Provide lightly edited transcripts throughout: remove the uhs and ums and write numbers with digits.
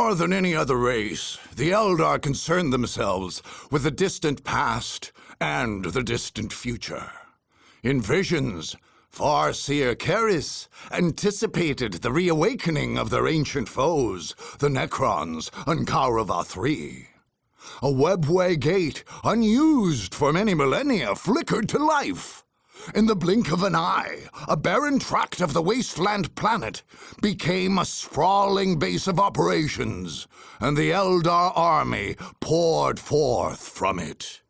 More than any other race, the Eldar concern themselves with the distant past and the distant future. In visions, Farseer Keris anticipated the reawakening of their ancient foes, the Necrons and Kaurava III. A webway gate, unused for many millennia, flickered to life. In the blink of an eye, a barren tract of the wasteland planet became a sprawling base of operations, and the Eldar army poured forth from it.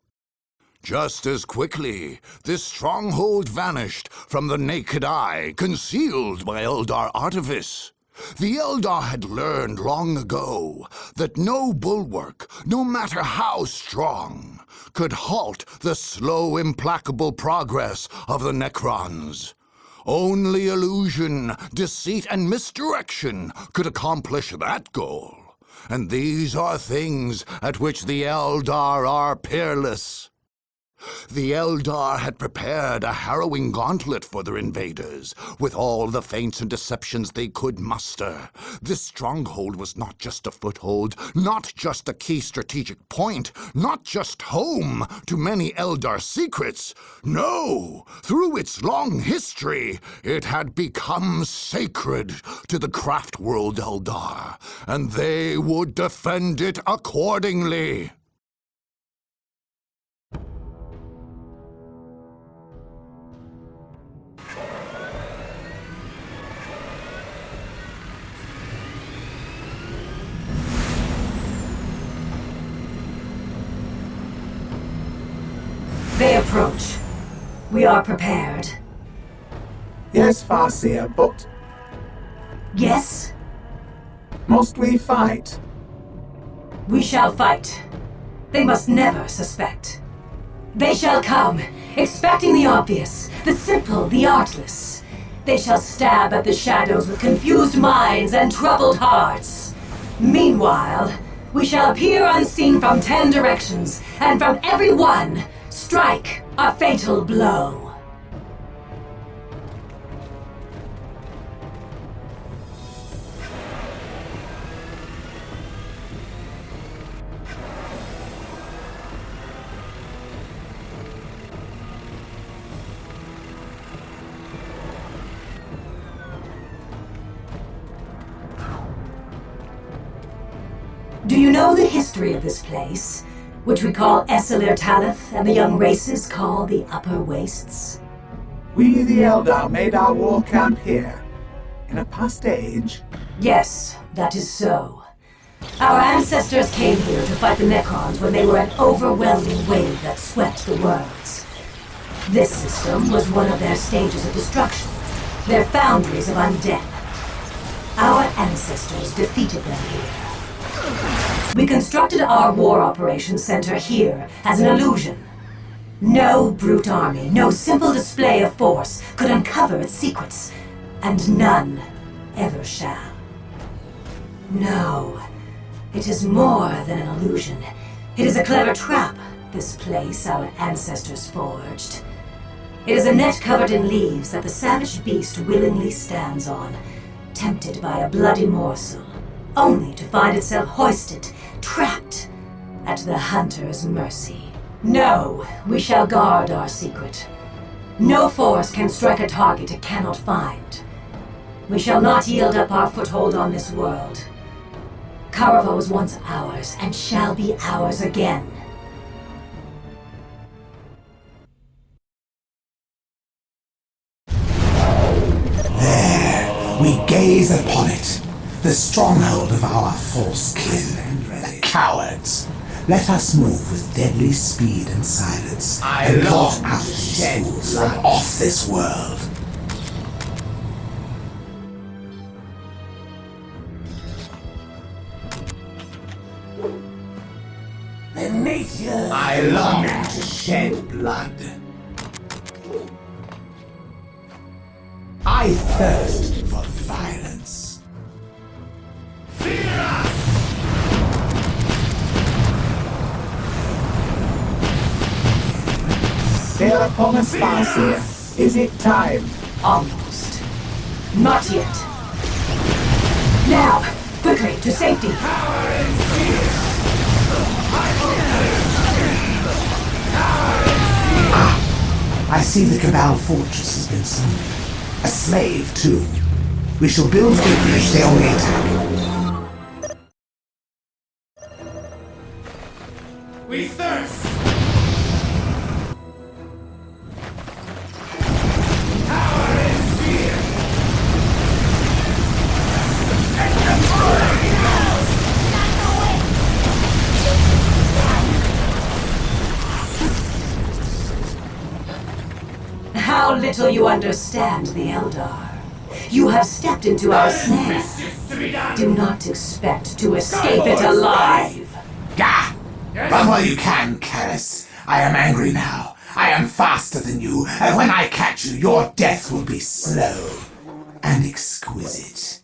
Just as quickly, this stronghold vanished from the naked eye, concealed by Eldar artifice. The Eldar had learned long ago that no bulwark, no matter how strong, could halt the slow, implacable progress of the Necrons. Only illusion, deceit, and misdirection could accomplish that goal. And these are things at which the Eldar are peerless. The Eldar had prepared a harrowing gauntlet for their invaders, with all the feints and deceptions they could muster. This stronghold was not just a foothold, not just a key strategic point, not just home to many Eldar secrets. No! Through its long history, it had become sacred to the craft world Eldar, and they would defend it accordingly. They approach. We are prepared. Yes, Farseer, but... Yes? Must we fight? We shall fight. They must never suspect. They shall come, expecting the obvious, the simple, the artless. They shall stab at the shadows with confused minds and troubled hearts. Meanwhile, we shall appear unseen from 10 directions, and from every one, strike a fatal blow. Do you know the history of this place, which we call Esselir Talith and the young races call the Upper Wastes? We, the Eldar, made our war camp here, in a past age. Yes, that is so. Our ancestors came here to fight the Necrons when they were an overwhelming wave that swept the worlds. This system was one of their stages of destruction, their foundries of undeath. Our ancestors defeated them here. We constructed our war operations center here as an illusion. No brute army, no simple display of force could uncover its secrets, and none ever shall. No, it is more than an illusion. It is a clever trap, this place our ancestors forged. It is a net covered in leaves that the savage beast willingly stands on, tempted by a bloody morsel, only to find itself hoisted, trapped, at the hunter's mercy. No, we shall guard our secret. No force can strike a target it cannot find. We shall not yield up our foothold on this world. Kaurava was once ours, and shall be ours again. There, we gaze upon it. The stronghold of our false kin, the cowards. Let us move with deadly speed and silence, and blot out these fools from off this world. The nature I long to shed blood. I thirst for violence. They're upon us, Farseer. Is it time? Almost. Not yet. Now, Quickly, to safety! I see the Cabal fortress has been summoned. A slave, too. We shall build quickly if they only attack. We thirst! Power is fear! How little you understand the Eldar. You have stepped into our snare. Do not expect to escape it alive. Gah! Run while you can, Karis. I am angry now. I am faster than you, and when I catch you, your death will be slow and exquisite.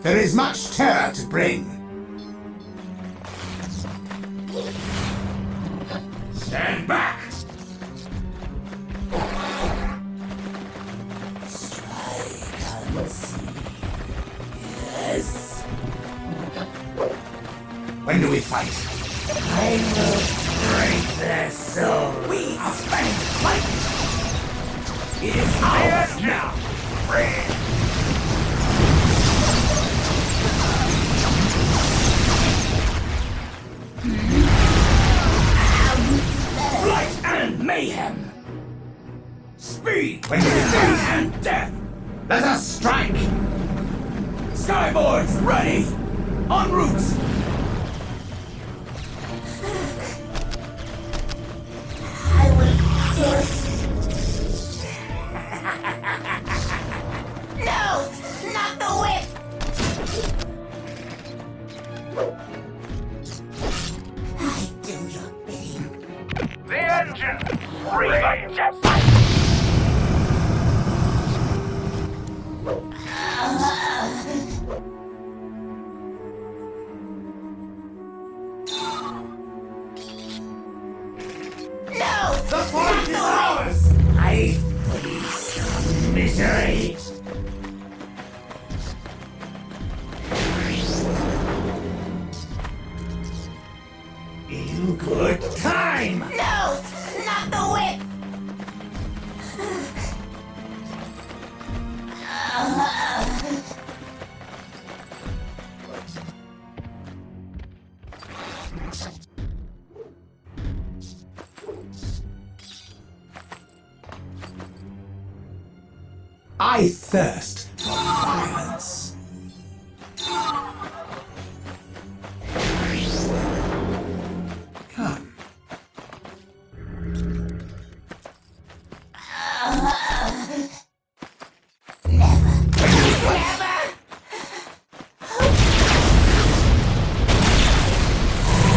There is much terror to bring. Stand back! Yes. When do we fight? I will break their soul. We are fighting lightning! It is ours now! Flight and mayhem! Speed! When do we fight? And death! Let us strike! Skyboards ready! En route! No! Not the whip! I do your bidding. The engine! Free the jet! No! The point is ours! I face misery! In good time! No! Not the whip! I thirst for violence. Come.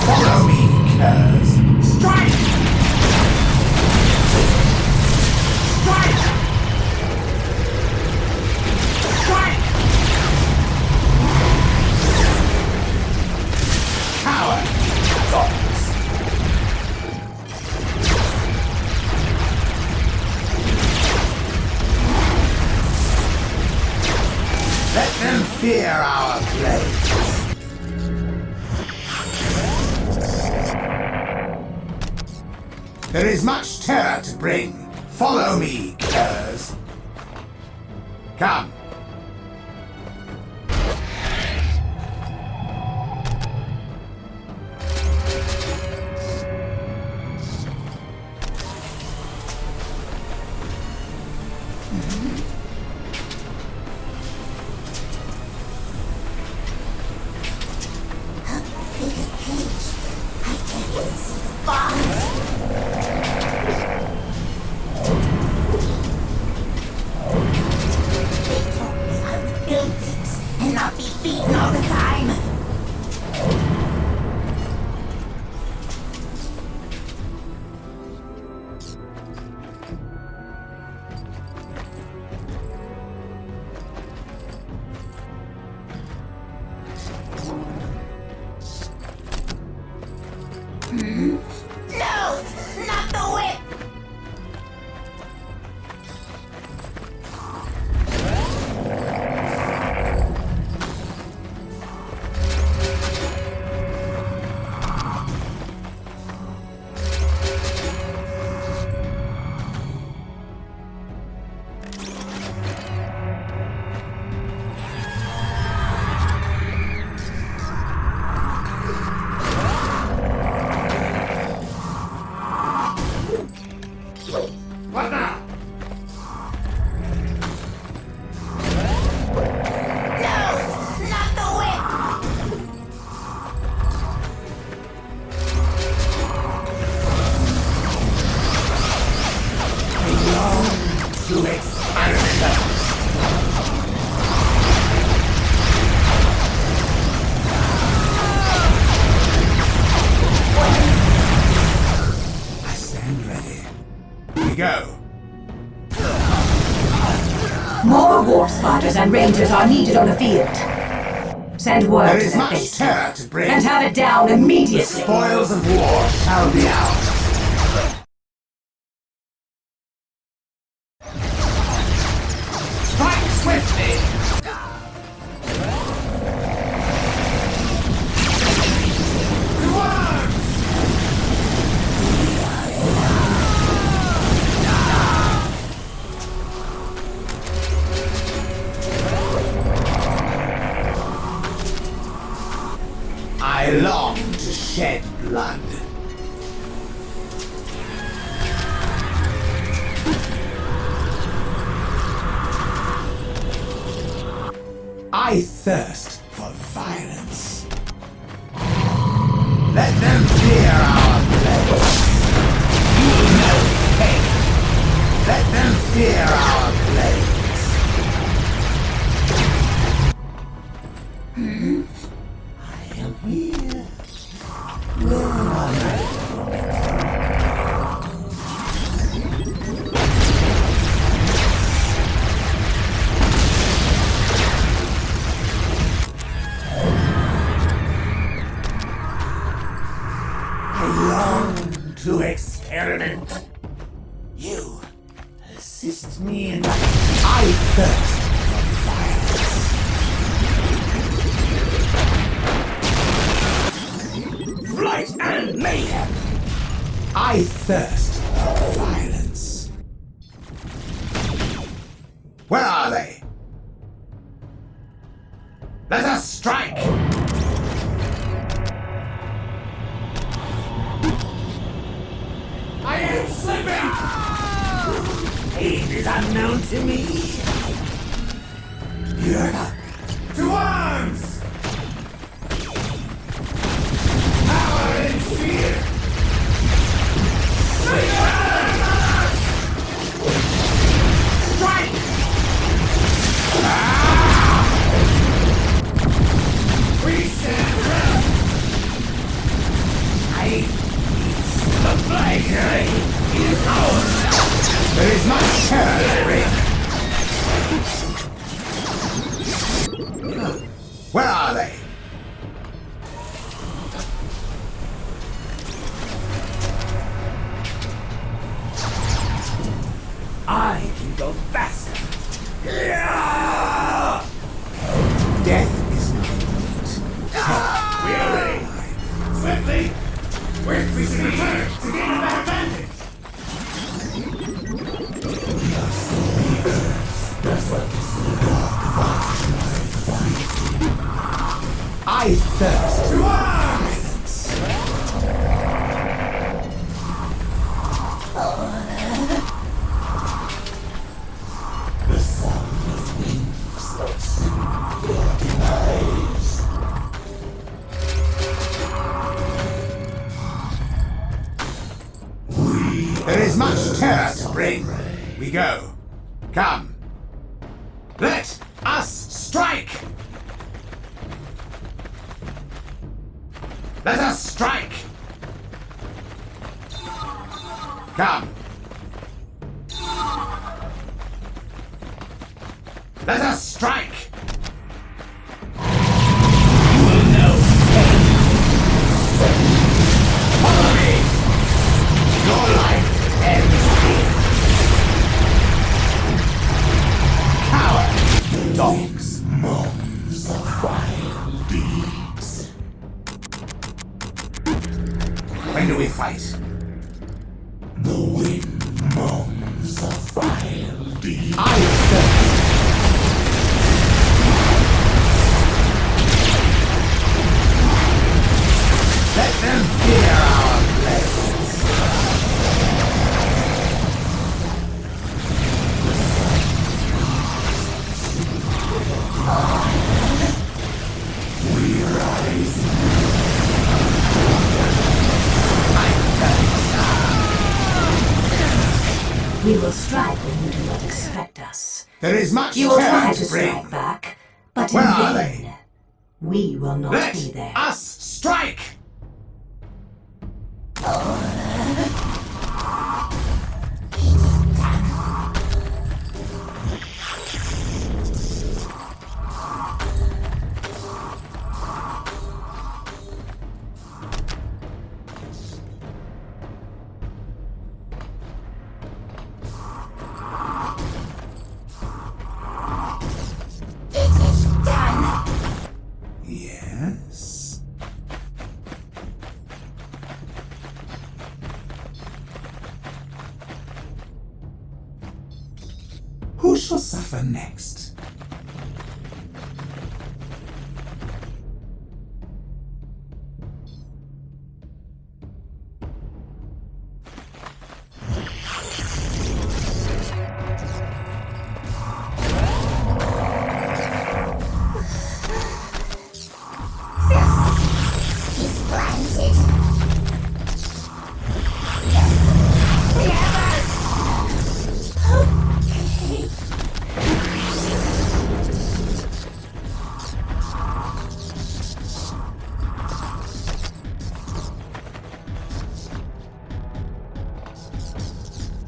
Follow me, curs. Strike! Strike! Strike! Coward! Dogs! Let them fear our blades. There is much terror to bring. Follow me, curs. Come. Allied Rangers are needed on the field. Send word There to is their much base. terror to bring. And have it down The immediately. spoils of war shall be ours. Strike swiftly! To arms! I long to shed blood. I thirst for violence. Let them fear our blades. You will know pain. Let them fear our blades. I am here. Where are they? To experiment. You assist me in I thirst for violence. Flight and mayhem. I thirst for violence. Where are they? Let us strike! I am slipping! Pain is unknown to me. You're up. To arms! Power and fear! Strike! We stand ready! The flag is ours! There is much terror to bring. Where are they? I can go faster. Death is not meat. We are ready. Swiftly! Where we should return to gain a better vantage! That's what this I thirst to arms! The sound of wings your demise. There is much terror to bring. We go. Come. Let us strike! Let us strike! Come. Let us strike! You will know pain. Follow me! Your life ends here. Coward! Dogs! Moans of vile deeds. When do we fight? The wind moans of vile deeds. I thirst. Let them fear our blades. We rise. We will strike when you do not expect us. There is much You will terror try to to bring. strike back, but Where in are vain. We will not Let be there. us strike! shall suffer next? He's blinded.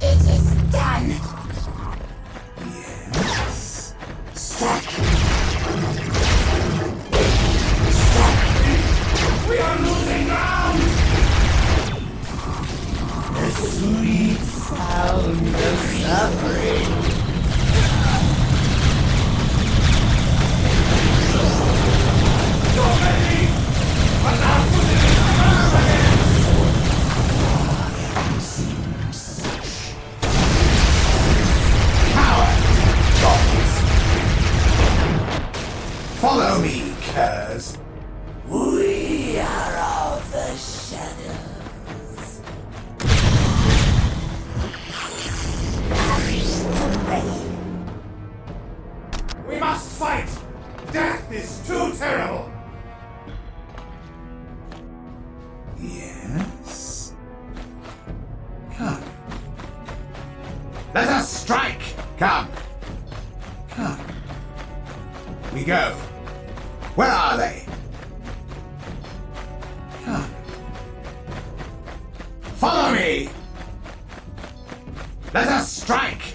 It is done. Yes. Strike! We are losing ground! The sweet sound of suffering. So many! But now Follow me, curs. we are of the shadows. We must fight! Death is too terrible! Yes. Come. Let us strike! Come. Come. We go. Where are they? Come. Follow me! Let us strike!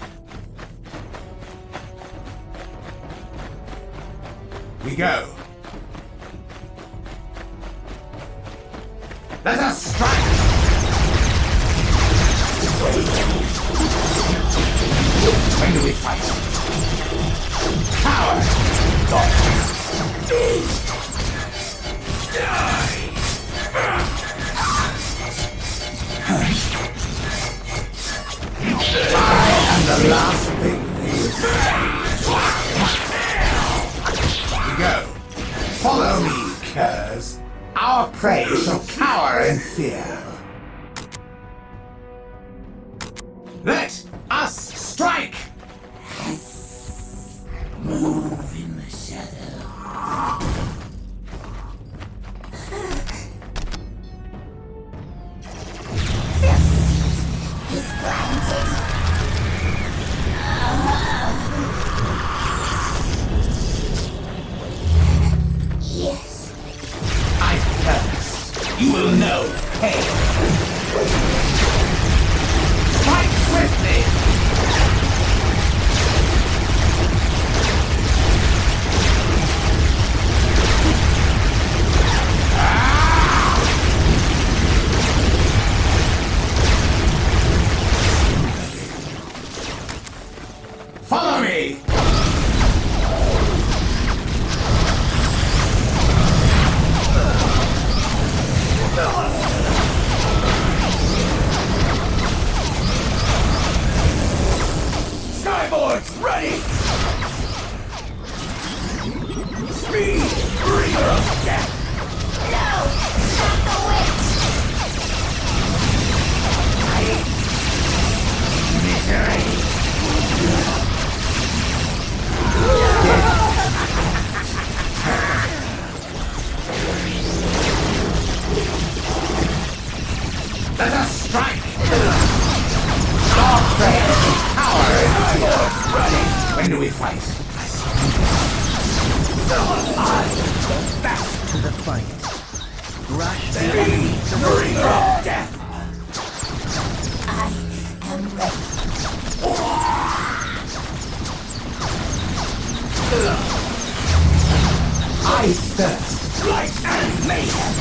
We go. Let us strike! When do we fight? Coward! I am the last thing we go. Follow me, curs. Our prey shall cower in fear. Let us strike! Move in the shadow. He's blinded. Yes. I thirst. You will know pain. Strike swiftly! Follow me! Skyboards, ready! Speed, breather of death! No! Not the witch! Misery! Let us strike! Our prey cower in fear. When do we fight? Back to the fight. Rush the breather of death! I am ready. I thirst. Light and mayhem!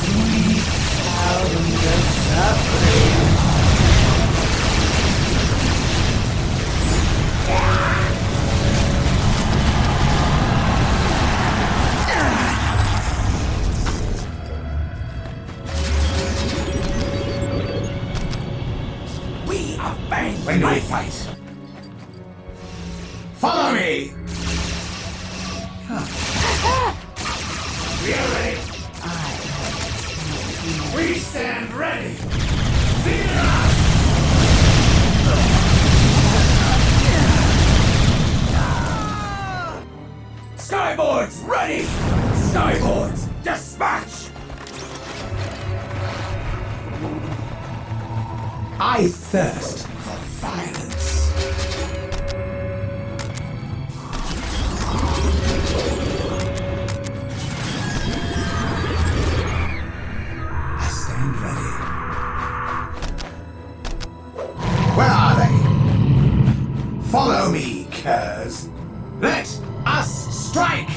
Sweet sound of suffering. We are ready. We stand ready. Fear us. Skyboards ready. Skyboards dispatch. I thirst for violence. I stand ready. Where are they? Follow me, curs. Let us strike!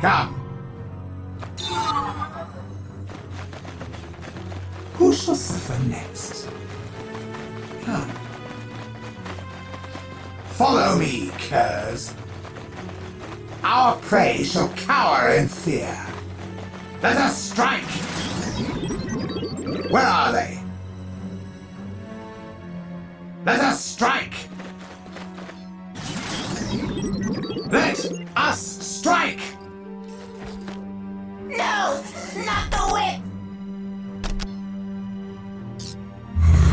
Come. Who shall suffer next? Come. Follow me, curs. Our prey shall cower in fear. Let us strike! Where are they? Let us strike! Let us strike! No! Not the whip!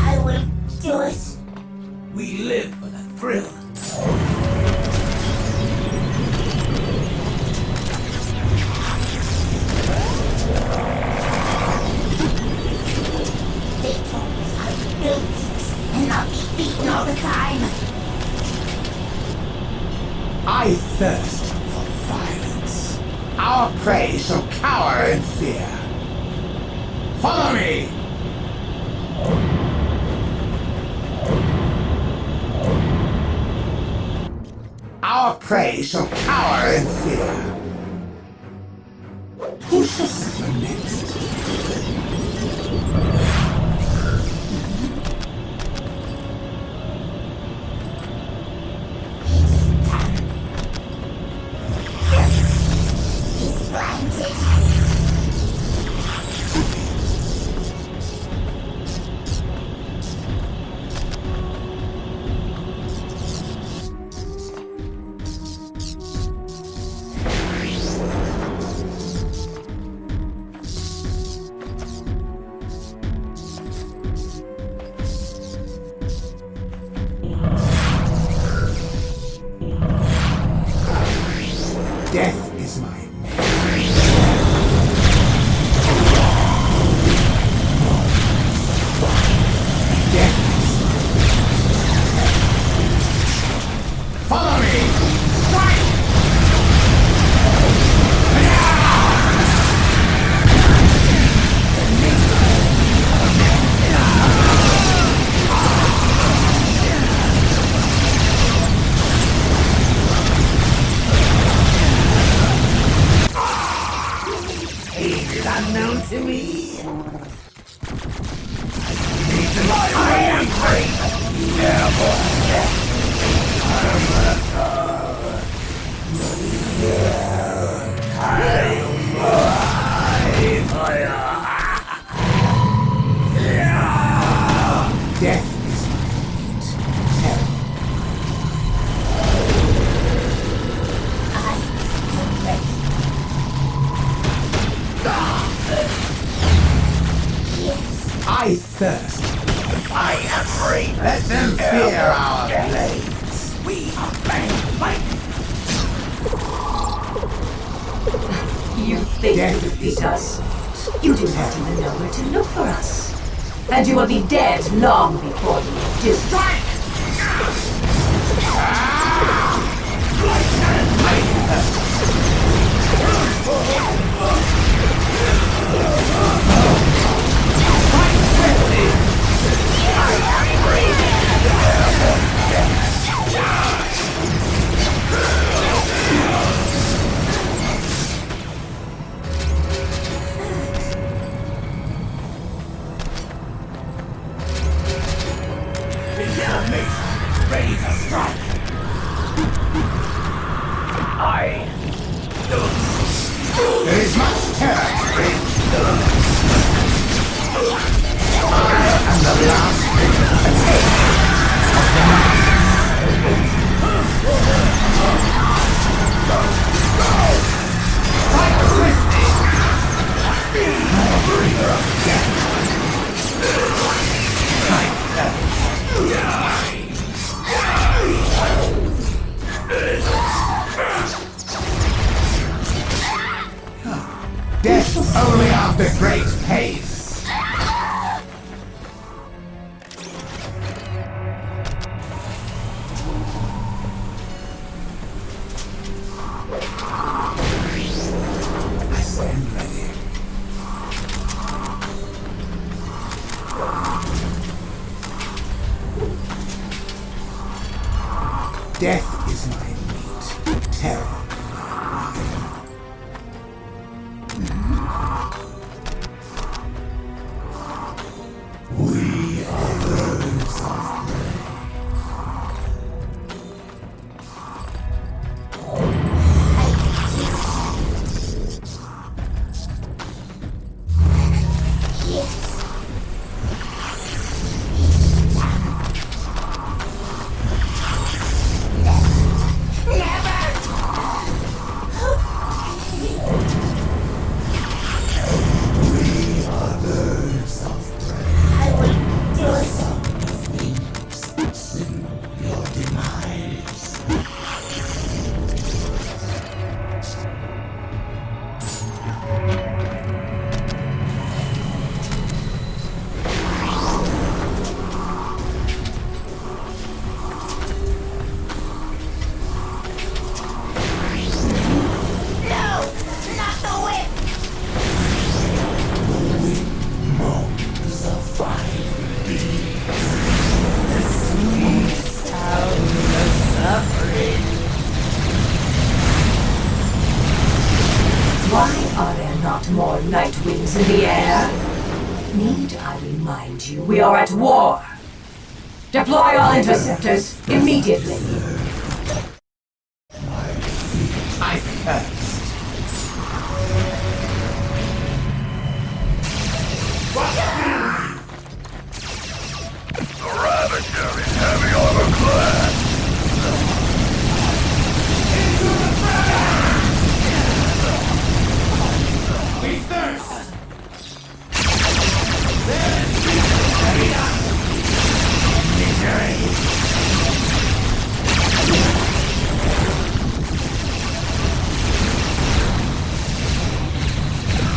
I will do it. We live for the thrill. Victories are built and not be beaten all the time. I thirst for violence. Our prey shall cower in fear. Follow me! Our prey shall cower in fear. Who shall suffer next? He's blinded. Death is my name. Death is my... Follow me! Strike! Unknown to me. I am free. Never. Death is my meat. Terror. I thirst. I am free. Let them fear our blades. We are bang. You think Death you is defeat us? You do not even know where to look for us. And you will be dead long before you do. Strike! Ready to strike. There is much terror. I am the last attack of the night. of the great pace. I stand ready. Death is my meat, terror my wine. We are birds of prey. Why are there not more night winds in the air? Need I remind you, we are at war! Deploy all interceptors, immediately! I thirst. The Ravager is heavy armor class. We thirst.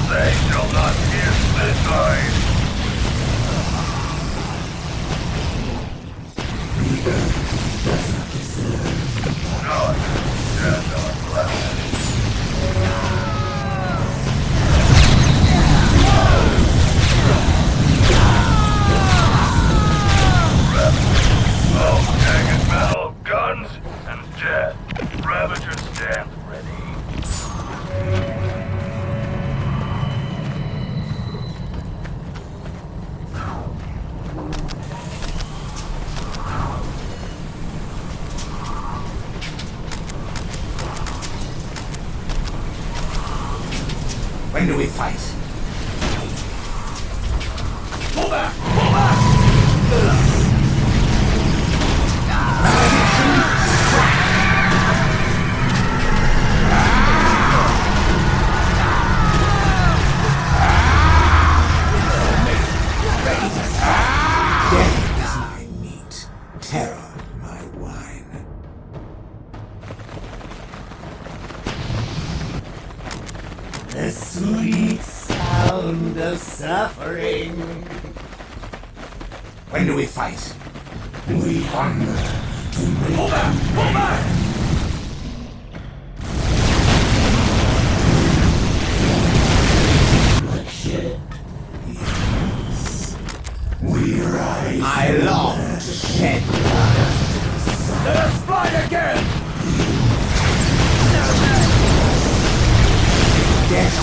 They shall not pierce this eye. Not death on glass. Jagged metal, guns, and death. Ravager stands ready. When do we fight? Pull back! Pull back! Death is my meat, terror my wine. The sweet sound of suffering. When do we fight? We hunger to make. Pull back! Pull back! Bloodshed. Yes. We rise. I long to shed blood. Let us fight again! Death.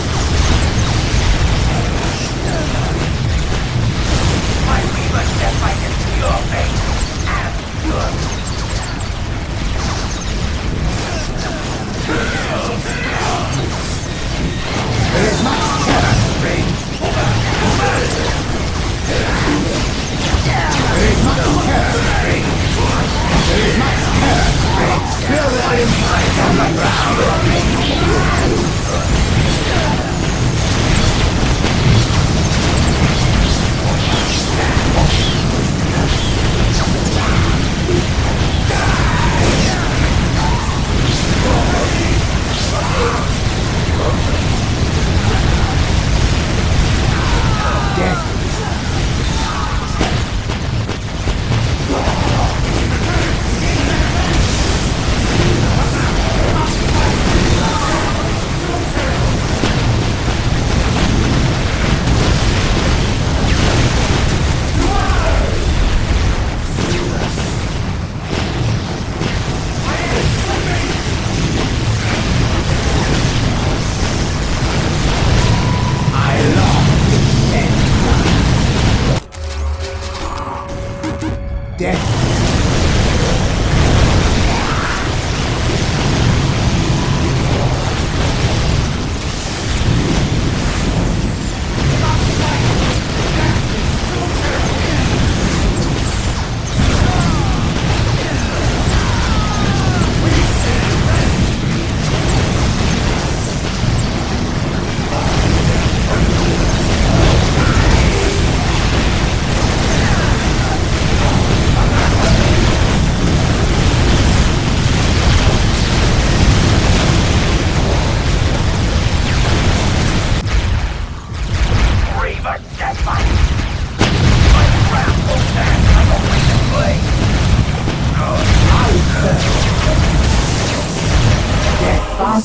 My Weaver step right into your fate and your There is much terror to reign. There is much terror to reign. There is much terror to reign. Feel the impact on the ground.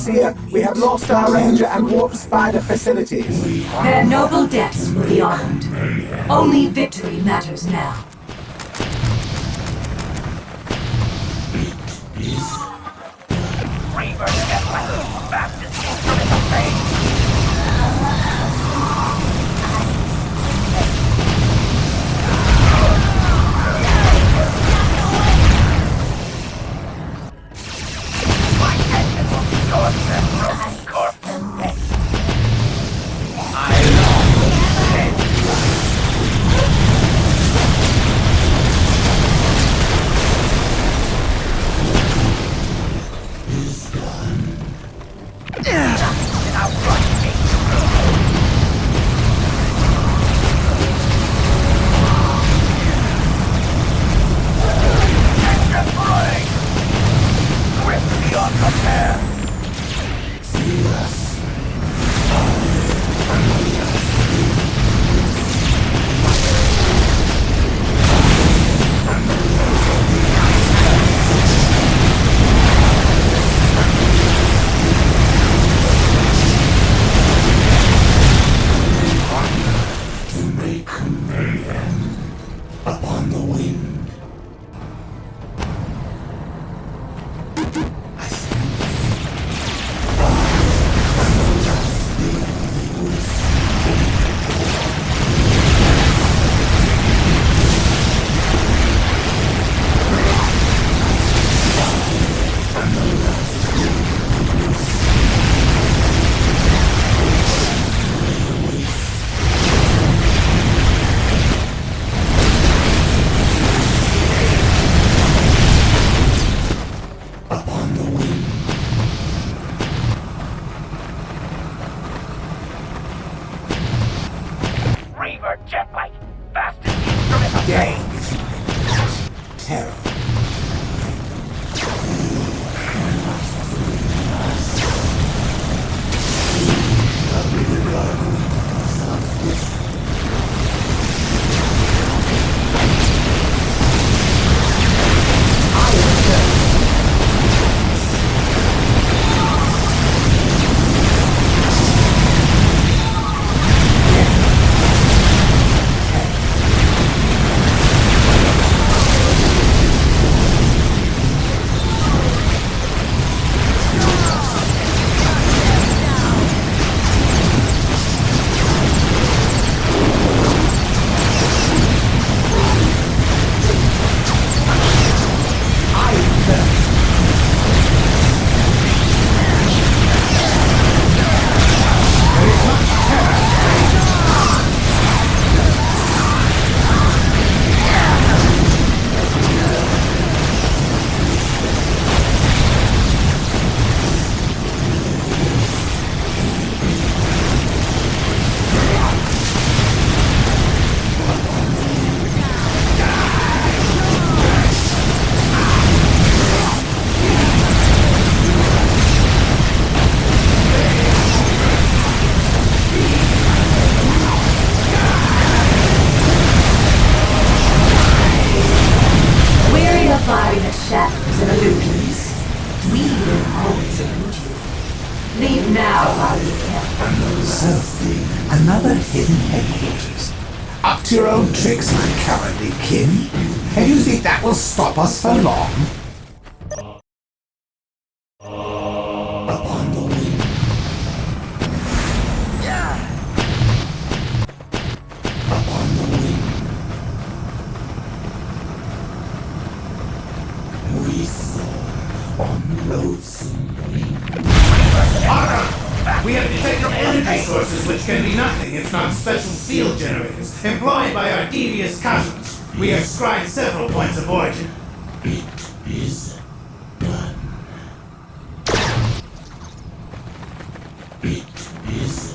Overseer, we have lost our ranger and warp spider facilities. Their noble deaths will be honored. Only victory matters now. Reaver step like the fastest instrument of fate. My engine will be yours, broken corpse. Another hidden headquarters. Up to your own tricks, my cowardly kin. And you think that will stop us for long? Upon the wing. Upon the wing. We soar on loathsome wings. We have detected energy sources which can be nothing if not special field generators employed by our devious cousins. We have scried several points of origin. It is done. It is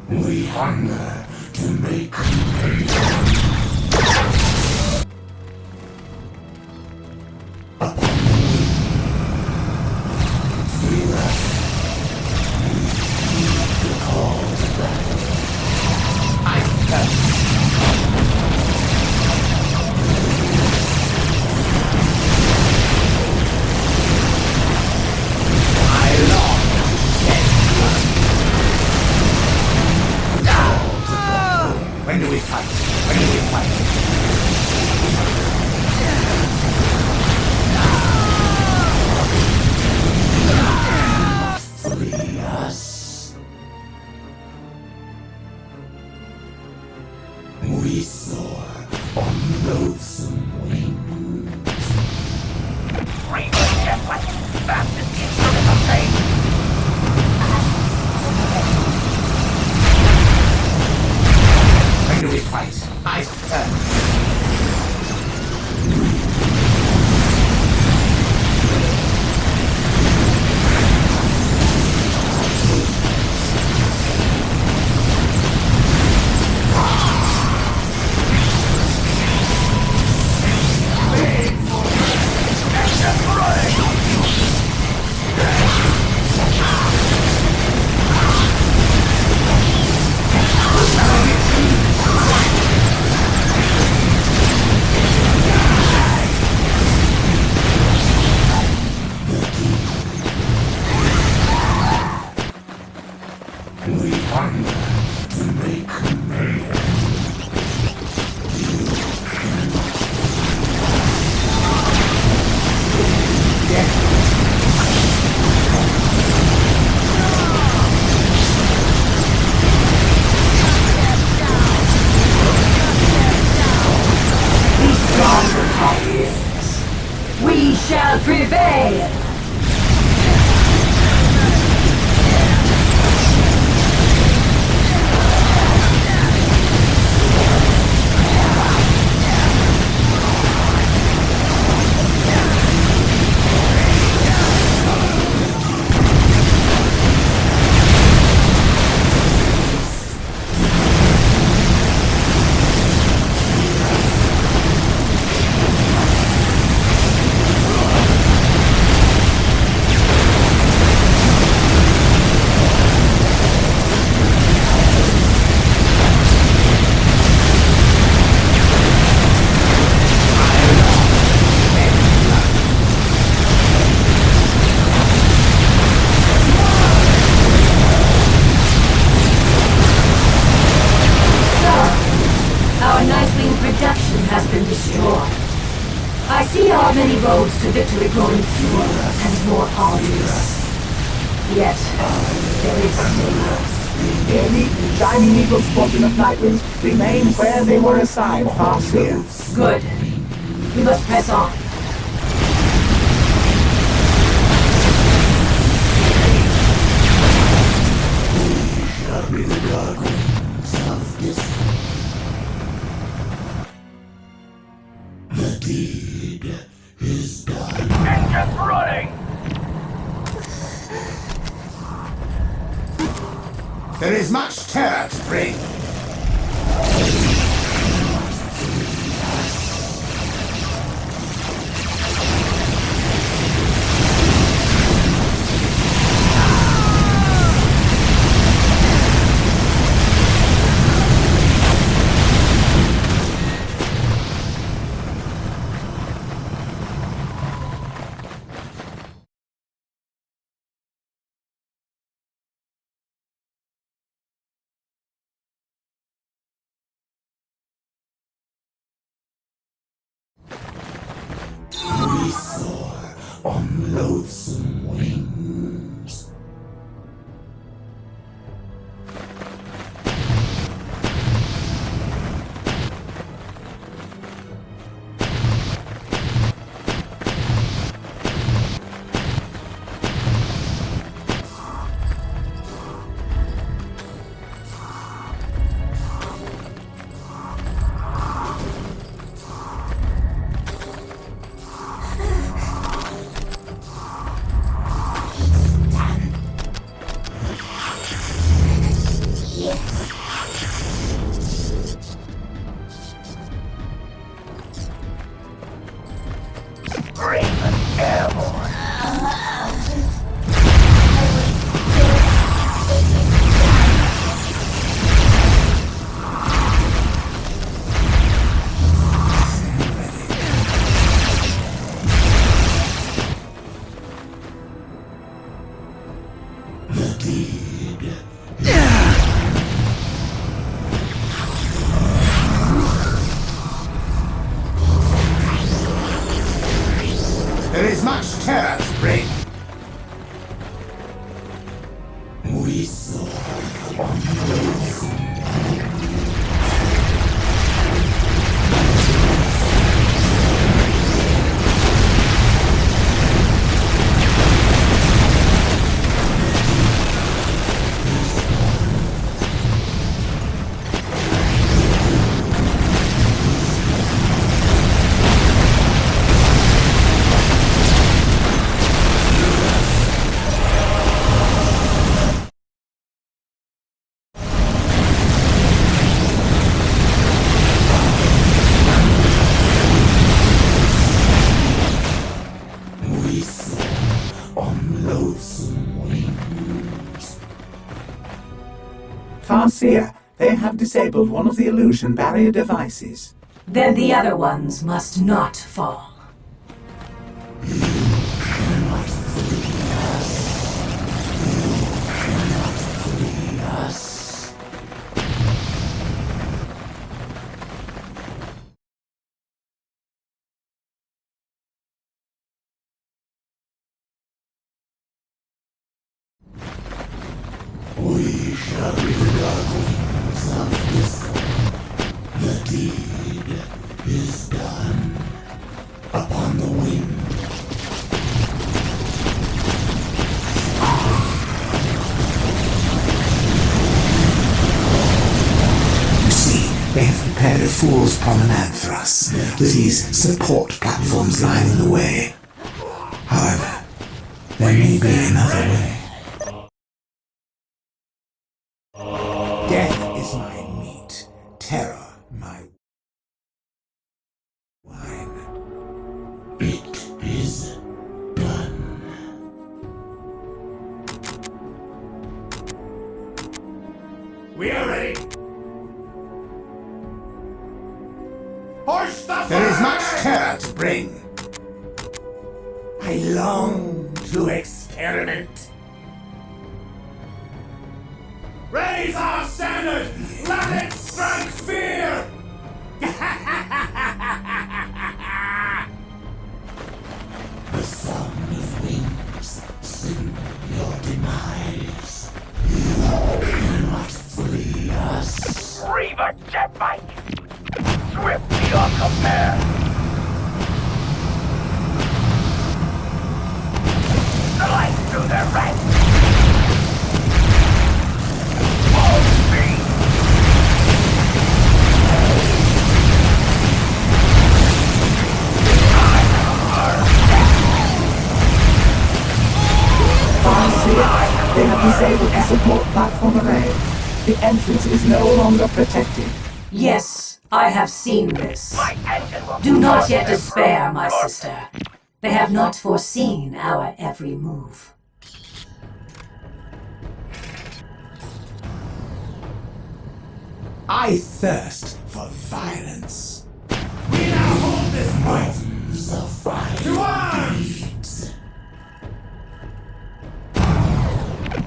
done. We hunger to make you We shall prevail! Our Nightwing production has been destroyed. I see our many roads to victory growing fewer and more obvious. Yet, there is still... The elite Shining Eagle's portion of Nightwings remain where they were assigned, Farseer. Good. We must press on. Shall be the dark wings of this. The deed is done. Engines running! There is much terror to bring. We soar on loathsome wings. There is much terror to bring. We soar on loathsome. We soar on loathsome wings. Farseer, they have disabled one of the illusion barrier devices. Then the other ones must not fall. We shall be the dark wings of this. The deed is done. fool's promenade for us, with these support platforms lining the way. However, there may be another way. Death is my meat, terror my wine. It is done. We are ready. Horse the There is much terror to bring. I long to experiment. Raise our standard! Let it strike fear! The sound of wings signal your demise. You cannot flee us. Reaver jet bike! Swift beyond compare! Slice through their ranks! Full speed! They have disabled the support platform array. The entrance is no longer protected. Yes, I have seen this. Do not yet despair, my sister. They have not foreseen our every move. I thirst for violence. We now hold this point! The fire. To arms!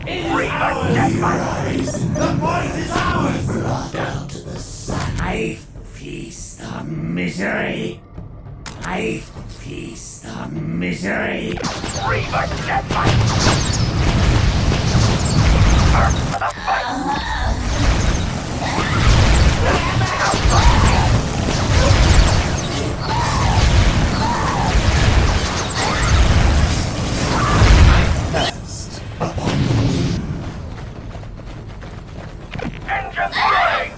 It is ours! The point is ours! Down to the sun. I feast on misery. I feast on misery. Reaver jet fight! First for the fight! Thirst. Engine running!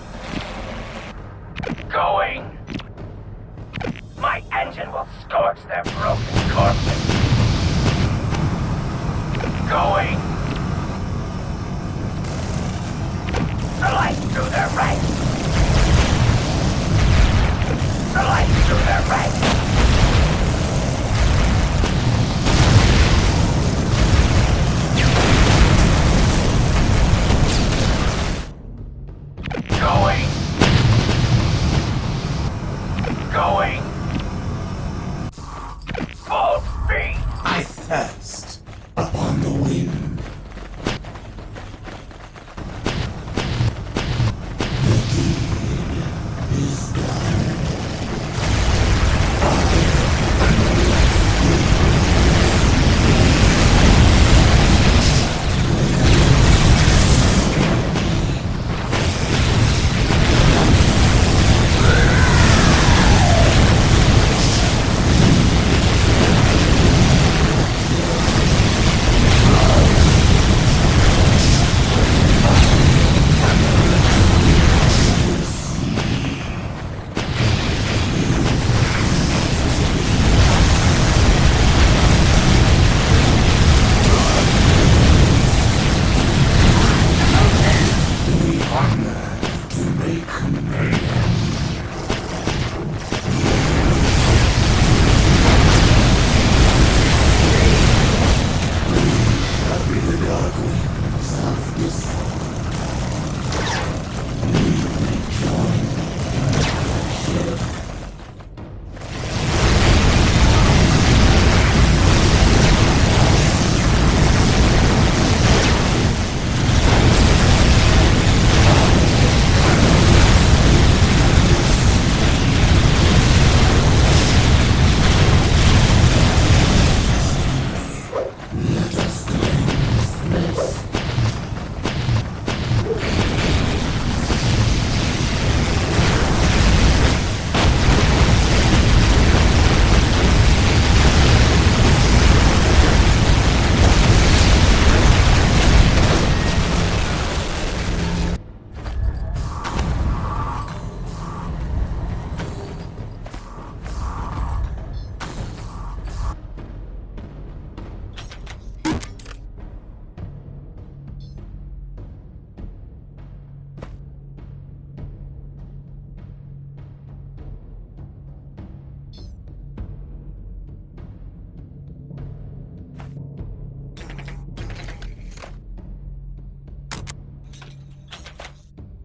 Going! My engine will scorch their broken corpses! Going! Slice through their ranks! Slice through their ranks! Going! Going! Full speed! I thirst upon the wind. The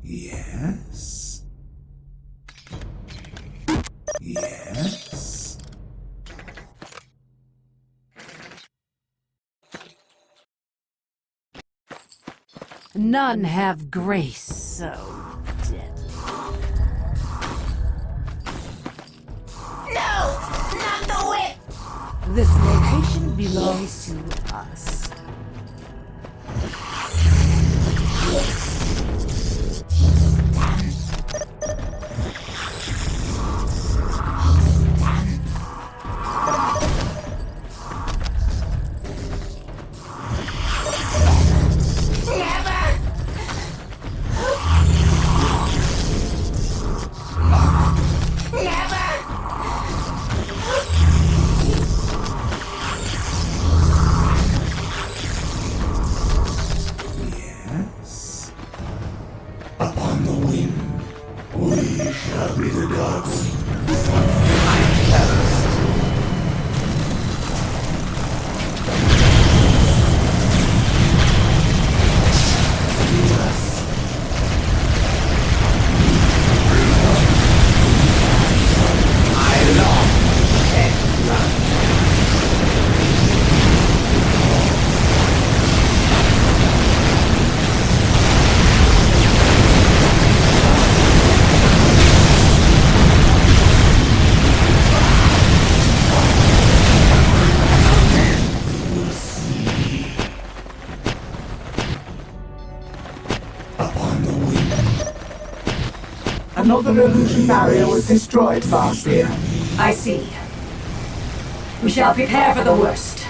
Yes. Yes. None have grace so deadly. No! Not the whip! This location belongs to us. Yes. Upon the wind, we shall be the dark Another illusion barrier was destroyed, Farseer. I see. We shall prepare for the worst.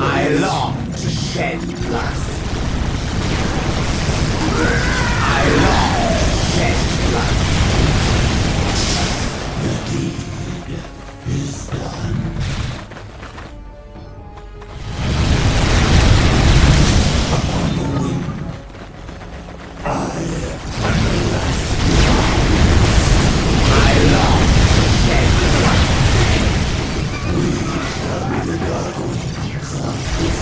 I long to shed blood. I long to shed blood. The deed is done. Upon the wind, I am the last. I long to shed blood. We shall be the dark wings of this.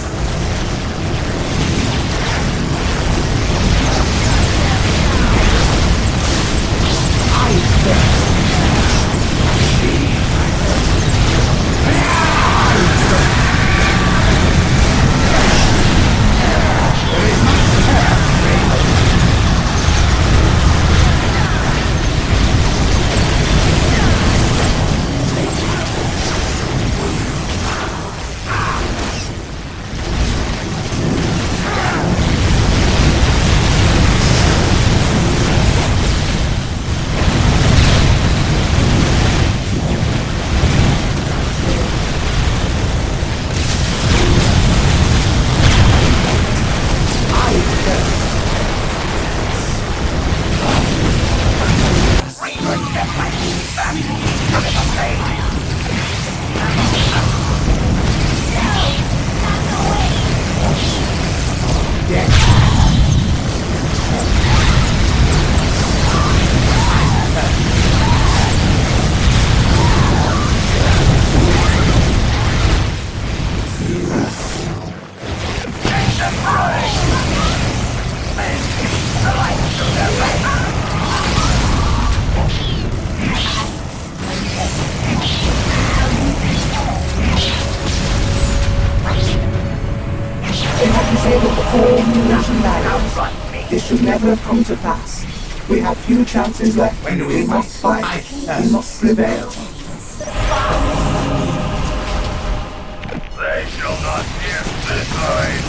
They have disabled the whole illusion barrier. This should never have come to pass. We have few chances left. When do we must fight. fight? We must prevail. They shall not pierce this line.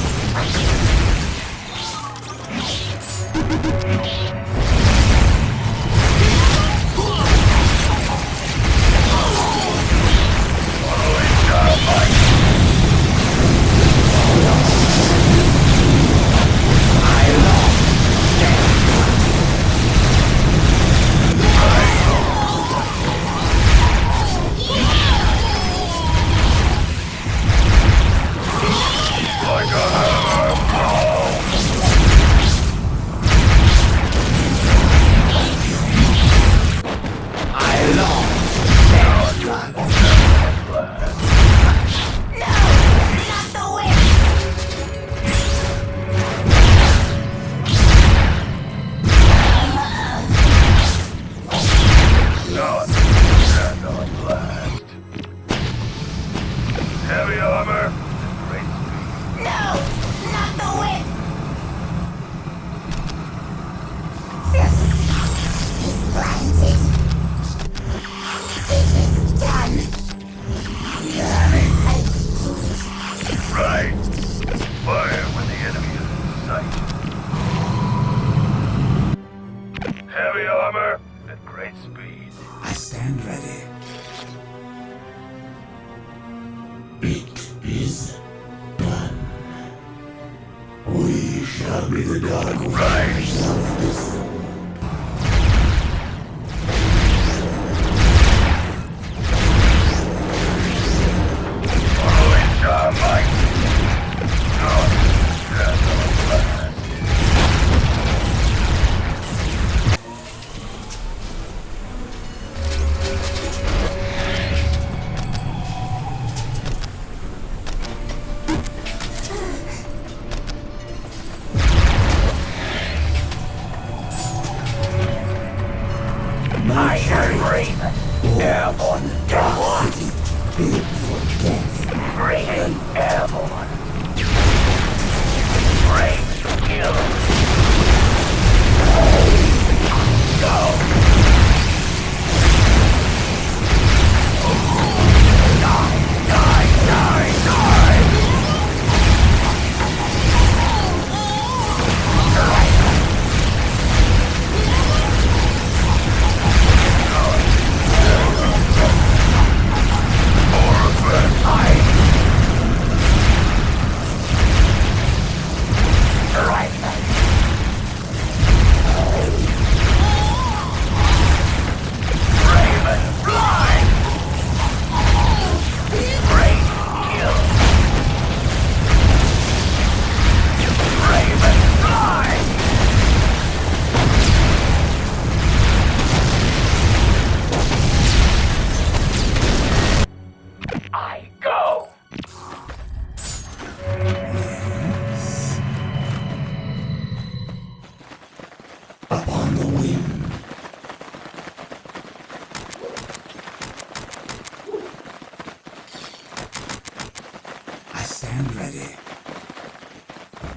Heavy armor. Great speed. No! Not the whip! This is blinded. It is done. Right. Fire when the enemy is in sight. Heavy armor at great speed. I stand ready. It is done. We shall be the dark riders of this world. Following our might. Not as our plan. Iron Raven, airborne dark. Big for death. Raven, airborne. Raven, kill. Go. Die, die, die, die. Stand ready.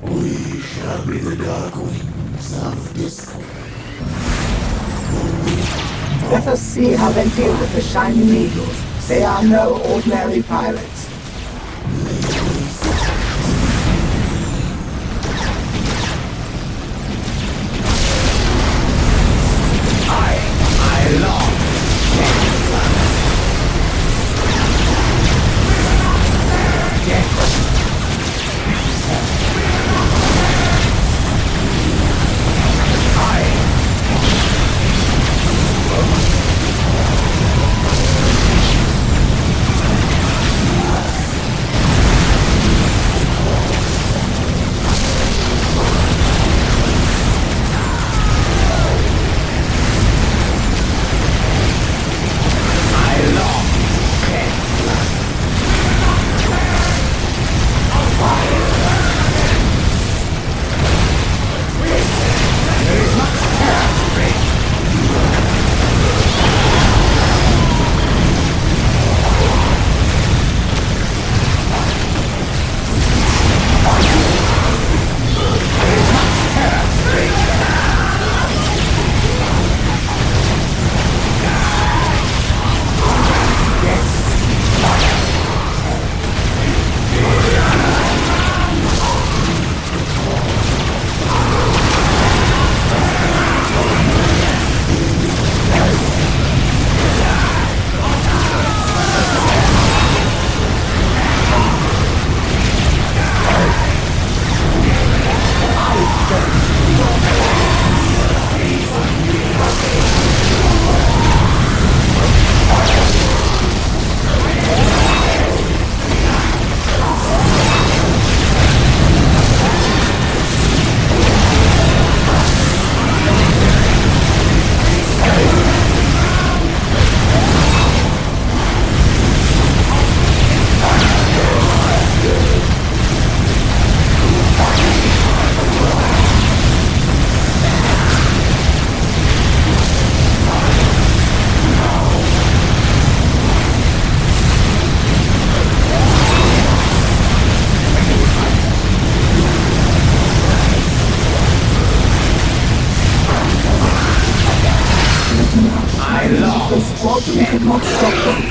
We shall be the dark wings of discord. Let us see how they deal with the Shining Eagles. They are no ordinary pirates. I long. could not stop them.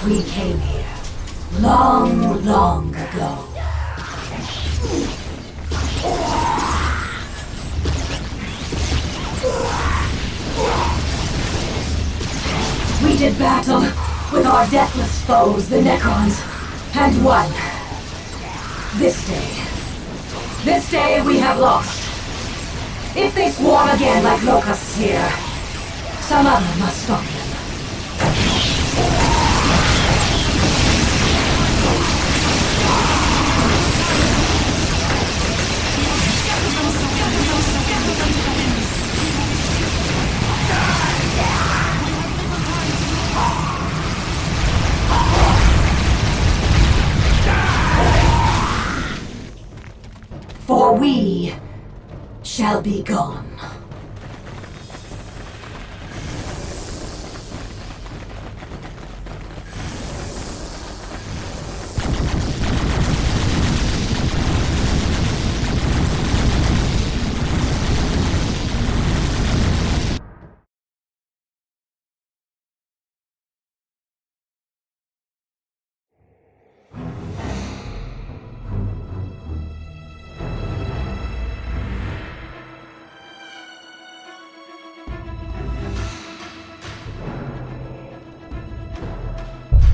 We came here long, long ago. We did battle with our deathless foes, the Necrons, and won. This day we have lost. If they swarm again like locusts here, some other must stop them. For we shall be gone.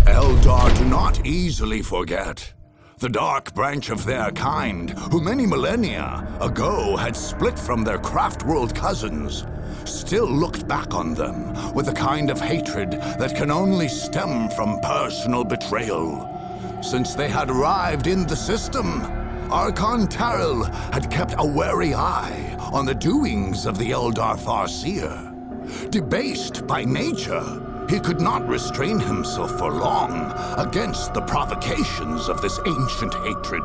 Eldar do not easily forget. The dark branch of their kind, who many millennia ago had split from their craft-world cousins, still looked back on them with a kind of hatred that can only stem from personal betrayal. Since they had arrived in the system, Archon Taril had kept a wary eye on the doings of the Eldar Farseer. Debased by nature, he could not restrain himself for long against the provocations of this ancient hatred.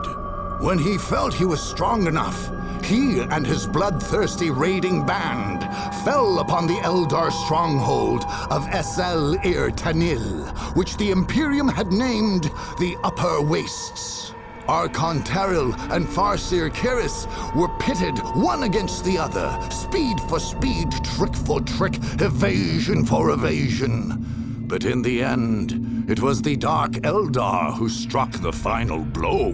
When he felt he was strong enough, he and his bloodthirsty raiding band fell upon the Eldar stronghold of Esel-Ir-Tanil, which the Imperium had named the Upper Wastes. Archon Taril and Farseer Kiris were pitted one against the other, speed for speed, trick for trick, evasion for evasion. But in the end, it was the Dark Eldar who struck the final blow.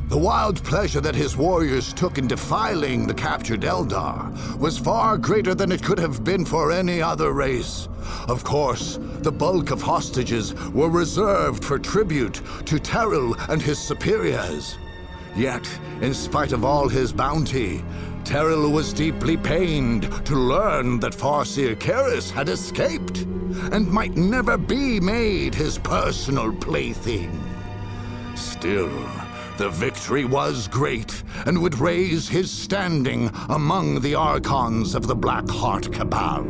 The wild pleasure that his warriors took in defiling the captured Eldar was far greater than it could have been for any other race. Of course, the bulk of hostages were reserved for tribute to Taril and his superiors. Yet, in spite of all his bounty, Taril was deeply pained to learn that Farseer Kiris had escaped and might never be made his personal plaything. Still, the victory was great, and would raise his standing among the Archons of the Black Heart Cabal.